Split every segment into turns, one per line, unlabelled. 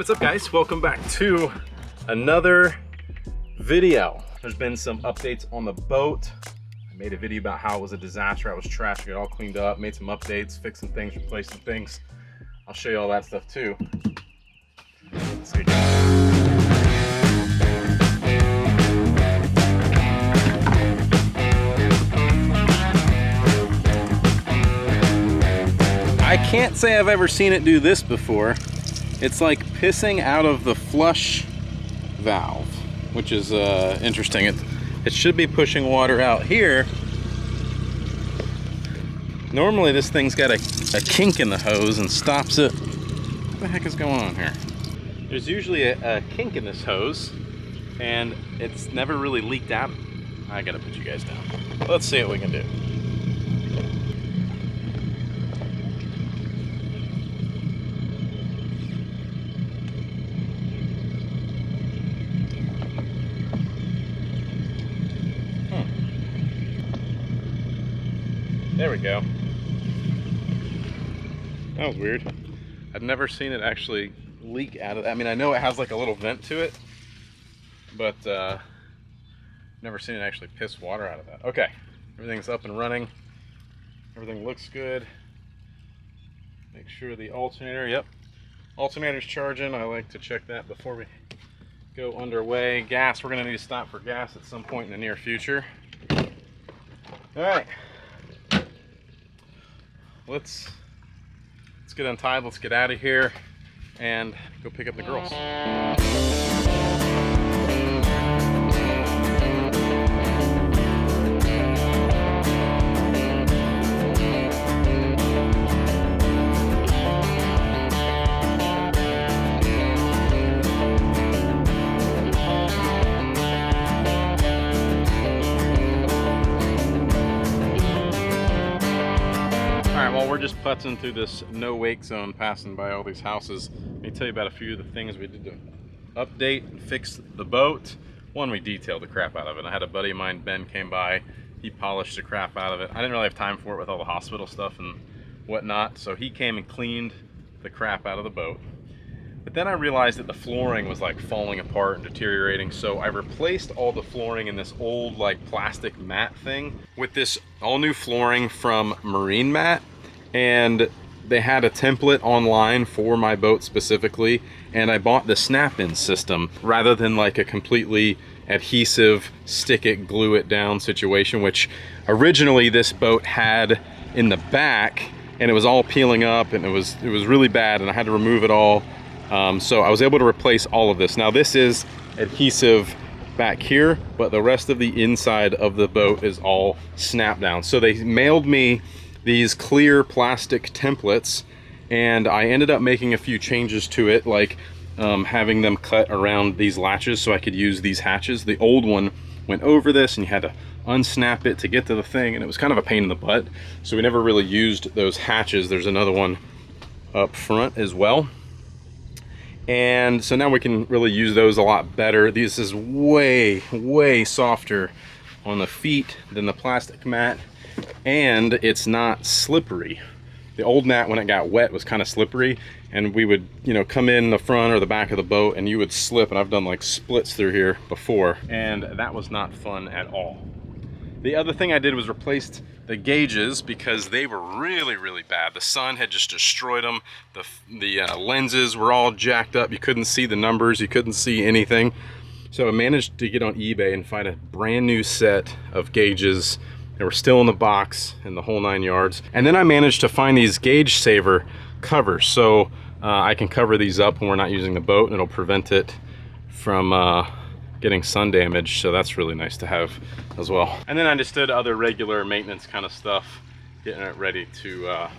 What's up guys? Welcome back to another video. There's been some updates on the boat. I made a video about how it was a disaster. I was trashed, got it all cleaned up, made some updates, fixed some things, replaced some things. I'll show you all that stuff too. Let's get going. I can't say I've ever seen it do this before. It's like pissing out of the flush valve, which is interesting. It should be pushing water out here. Normally this thing's got a kink in the hose and stops it. What the heck is going on here? There's usually a kink in this hose and it's never really leaked out. I gotta put you guys down. Let's see what we can do. There we go. That was weird. I've never seen it actually leak out of that. I mean, I know it has like a little vent to it, but never seen it actually piss water out of that. Okay, everything's up and running. Everything looks good. Make sure the alternator, yep, alternator's charging. I like to check that before we go underway. Gas, we're gonna need to stop for gas at some point in the near future. All right. Let's get untied, let's get out of here and go pick up the girls. While we're just putzing through this no wake zone, passing by all these houses, let me tell you about a few of the things we did to update and fix the boat. One, we detailed the crap out of it. I had a buddy of mine, Ben, came by. He polished the crap out of it. I didn't really have time for it with all the hospital stuff and whatnot, so he came and cleaned the crap out of the boat. But then I realized that the flooring was like falling apart and deteriorating, so I replaced all the flooring in this old like plastic mat thing with this all new flooring from Marine Mat. And they had a template online for my boat specifically, and I bought the snap-in system rather than like a completely adhesive stick it glue it down situation, which originally this boat had in the back, and it was all peeling up and it was really bad and I had to remove it all. So I was able to replace all of this. Now this is adhesive back here, but the rest of the inside of the boat is all snap down. So they mailed me these clear plastic templates, and I ended up making a few changes to it, like having them cut around these latches so I could use these hatches. The old one went over this and you had to unsnap it to get to the thing, and it was kind of a pain in the butt, so we never really used those hatches. There's another one up front as well, and so now we can really use those a lot better. This is way softer on the feet than the plastic mat, and it's not slippery. The old mat, when it got wet, was kind of slippery, and we would, you know, come in the front or the back of the boat and you would slip, and I've done like splits through here before, and that was not fun at all. The other thing I did was replaced the gauges because they were really bad. The sun had just destroyed them. The lenses were all jacked up. You couldn't see the numbers, you couldn't see anything. So I managed to get on eBay and find a brand new set of gauges. They were still in the box and the whole 9 yards. And then I managed to find these gauge saver covers. So I can cover these up when we're not using the boat, and it'll prevent it from getting sun damage. So that's really nice to have as well. And then I just did other regular maintenance kind of stuff, getting it ready to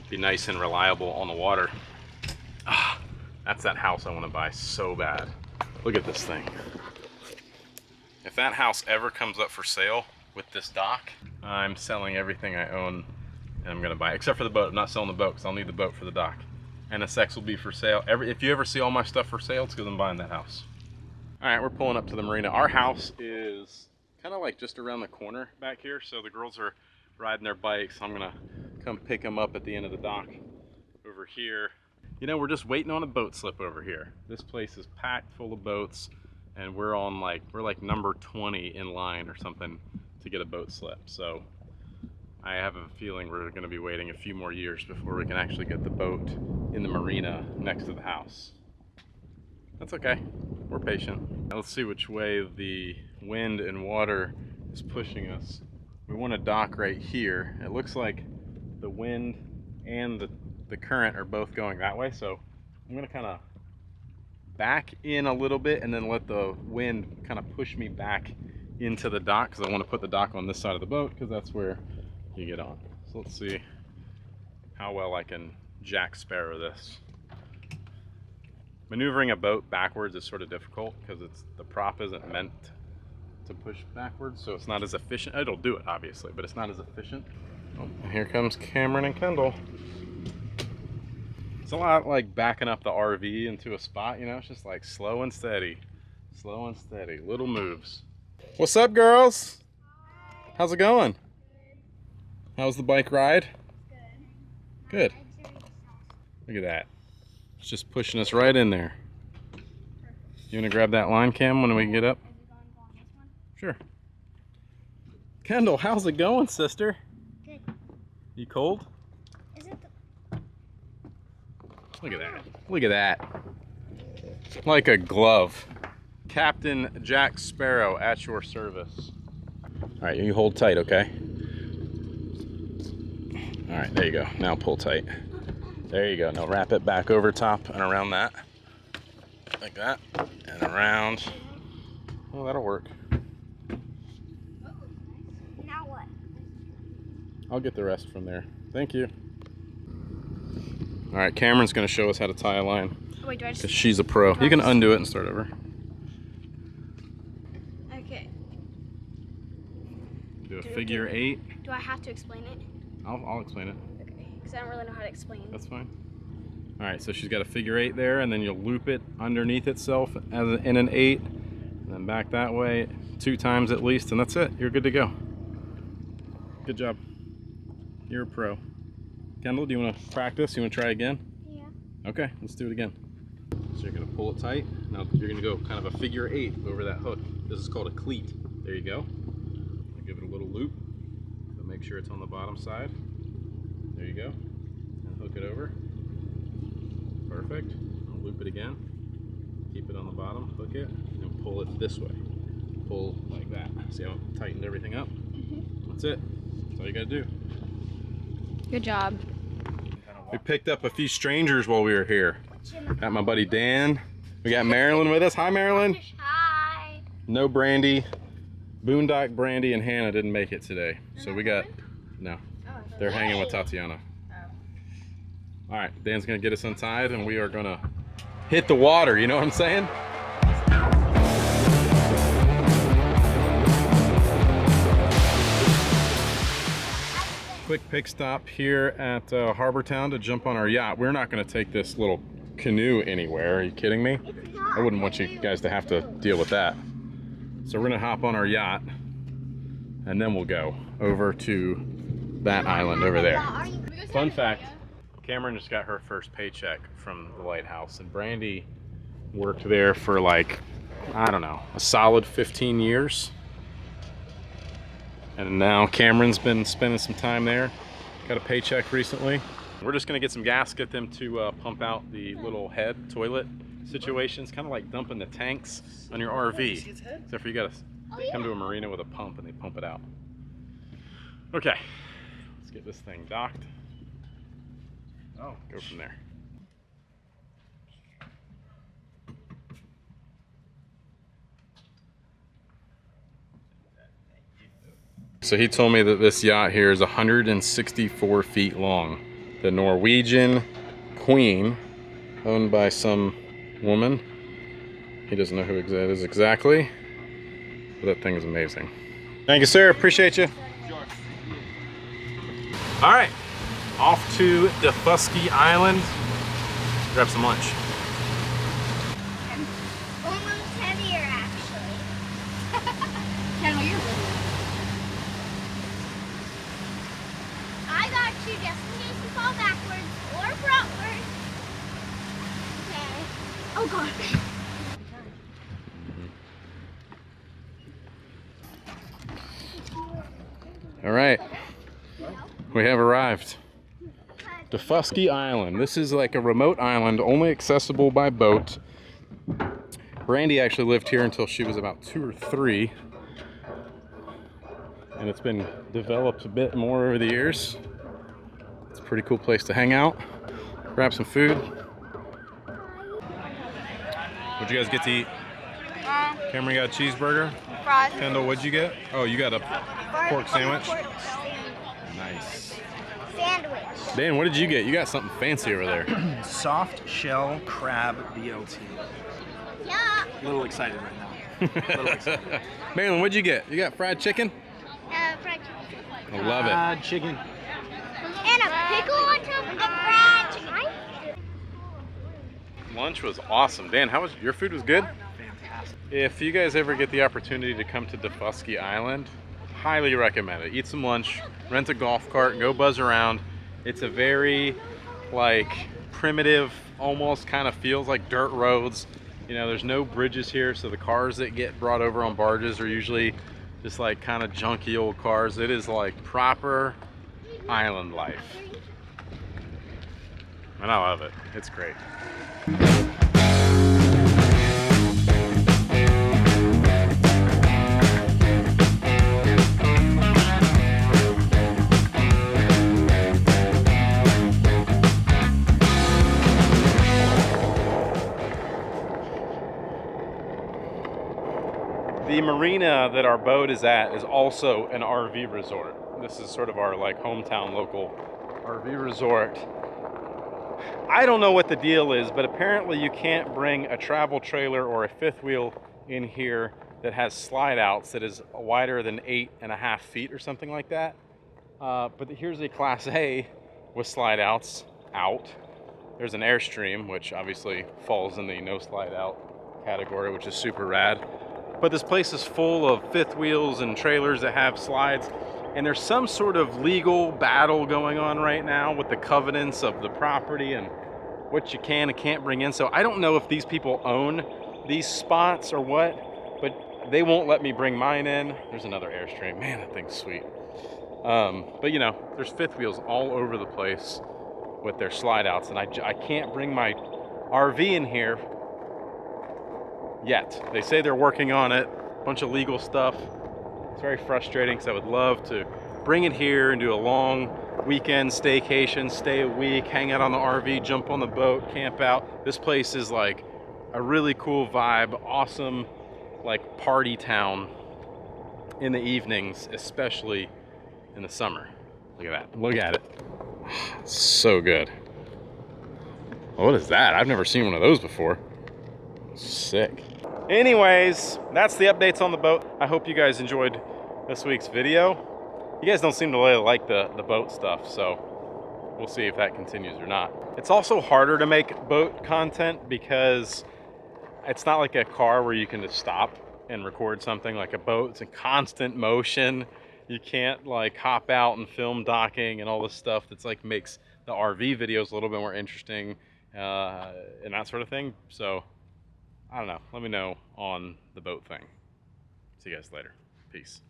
be nice and reliable on the water. That's that house I want to buy so bad. Look at this thing. If that house ever comes up for sale with this dock, I'm selling everything I own and I'm gonna buy it, except for the boat. I'm not selling the boat because I'll need the boat for the dock. And the sex will be for sale. If you ever see all my stuff for sale, it's because I'm buying that house. All right, we're pulling up to the marina. Our house is kind of like just around the corner back here, so the girls are riding their bikes. I'm gonna come pick them up at the end of the dock over here. You know, we're just waiting on a boat slip over here. This place is packed full of boats, and we're like number 20 in line or something to get a boat slip. So I have a feeling we're going to be waiting a few more years before we can actually get the boat in the marina next to the house. That's okay. We're patient. Now let's see which way the wind and water is pushing us. We want to dock right here. It looks like the wind and the current are both going that way, so I'm gonna kind of back in a little bit and then let the wind kind of push me back into the dock, because I want to put the dock on this side of the boat because that's where you get on. So let's see how well I can Jack Sparrow this. Maneuvering a boat backwards is sort of difficult because the prop isn't meant to push backwards, so it's not as efficient. It'll do it obviously, but it's not as efficient. Oh, and here comes Cameron and Kendall. It's a lot like backing up the RV into a spot, you know, it's just like slow and steady, little moves. What's up, girls? How's it going? How's the bike ride? Good. Look at that. It's just pushing us right in there. You want to grab that line, Cam, when we get up? Sure. Kendall, how's it going, sister?
Good.
You cold?
Is it
Look at that. Look at that. Like a glove. Captain Jack Sparrow at your service. All right, you hold tight, okay? All right, there you go. Now pull tight. There you go. Now wrap it back over top and around that. Like that. And around. Oh, that'll work.
Now what?
I'll get the rest from there. Thank you. All right, Cameron's going to show us how to tie a line.
Oh, wait, do I just...
Because she's a pro. You can undo it and start over.
Okay.
Do a figure 8.
Do I have to explain it?
I'll explain it.
Okay, because I don't really know how to explain.
That's fine. All right, so she's got a figure 8 there, and then you'll loop it underneath itself in an 8, and then back that way 2 times at least, and that's it. You're good to go. Good job. You're a pro. Kendall, do you want to practice? You want to try again?
Yeah.
Okay, let's do it again. So you're going to pull it tight. Now you're going to go kind of a figure 8 over that hook. This is called a cleat. There you go. Give it a little loop. But make sure it's on the bottom side. There you go. And hook it over. Perfect. I'll loop it again. Keep it on the bottom, hook it, and pull it this way. Pull like that. See how I tightened everything up? Mm-hmm. That's it. That's all you gotta do.
Good job.
We picked up a few strangers while we were here. Got my buddy Dan. We got Marilyn with us. Hi, Marilyn.
Hi.
No Brandy. Boondock, Brandy, and Hannah didn't make it today. So we got, no. They're hanging with Tatiana. All right, Dan's gonna get us untied and we are gonna hit the water, you know what I'm saying? Quick pick stop here at Harbor Town to jump on our yacht. We're not gonna take this little canoe anywhere, are you kidding me? I wouldn't want you guys to have to deal with that. So we're gonna hop on our yacht and then we'll go over to that island over there. Fun fact, Cameron just got her first paycheck from the lighthouse, and Brandy worked there for like, I don't know, a solid 15 years. And now Cameron's been spending some time there. Got a paycheck recently. We're just gonna get some gas, get them to pump out the little head toilet situations, kind of like dumping the tanks on your RV. Except for you gotta come to a marina with a pump and they pump it out. Okay, let's get this thing docked. Oh, go from there. So he told me that this yacht here is 164 feet long. The Norwegian Queen, owned by some woman. He doesn't know who that is exactly, but that thing is amazing. Thank you, sir. Appreciate you. All right, off to Dafusky Island. Grab some lunch.
Almost heavier, actually. Kendall, you're really... I got you just in case you fall backwards or frontwards. Oh God.
All right, we have arrived. Dafusky Island. This is like a remote island, only accessible by boat. Brandy actually lived here until she was about 2 or 3. And it's been developed a bit more over the years. It's a pretty cool place to hang out, grab some food. What'd you guys get to eat? Cameron got a cheeseburger.
Fries.
Kendall, what'd you get? Oh, you got a pork sandwich.
Pork
Nice.
sandwich.
Dan, what did you get? You got something fancy over there.
Soft shell crab BLT.
Yeah.
A little excited right now. A little excited.
Marilyn, what'd you get? You got fried chicken?
Fried chicken.
I love it.
Chicken.
And a pickle on top of the fried chicken.
Lunch was awesome. Dan, how was your food? Was good?
Fantastic.
If you guys ever get the opportunity to come to Daufuski Island, highly recommend it. Eat some lunch, rent a golf cart, go buzz around. It's a very like primitive, almost kind of feels like dirt roads. You know, there's no bridges here, so the cars that get brought over on barges are usually just like kind of junky old cars. It is like proper island life. And I love it. It's great. The marina that our boat is at is also an RV resort. This is sort of our like hometown local RV resort. I don't know what the deal is, but apparently you can't bring a travel trailer or a fifth wheel in here that has slide outs that is wider than 8.5 feet or something like that. But here's a Class A with slide outs out. There's an Airstream, which obviously falls in the no slide out category, which is super rad. But this place is full of fifth wheels and trailers that have slides, and there's some sort of legal battle going on right now with the covenants of the property and what you can and can't bring in. So I don't know if these people own these spots or what, but they won't let me bring mine in. There's another Airstream. Man, that thing's sweet. But you know, there's fifth wheels all over the place with their slide outs, and I can't bring my RV in here yet. They say they're working on it, a bunch of legal stuff. It's very frustrating because I would love to bring it here and do a long weekend staycation, stay a week, hang out on the RV, jump on the boat, camp out. This place is like a really cool vibe, awesome like party town in the evenings, especially in the summer. Look at that, look at it. So good. What is that? I've never seen one of those before. Sick. Anyways, that's the updates on the boat. I hope you guys enjoyed this week's video. You guys don't seem to really like the boat stuff, so we'll see if that continues or not. It's also harder to make boat content because it's not like a car where you can just stop and record something. Like a boat, it's in constant motion. You can't like hop out and film docking and all this stuff that's like makes the RV videos a little bit more interesting and that sort of thing. So I don't know. Let me know on the boat thing. See you guys later. Peace.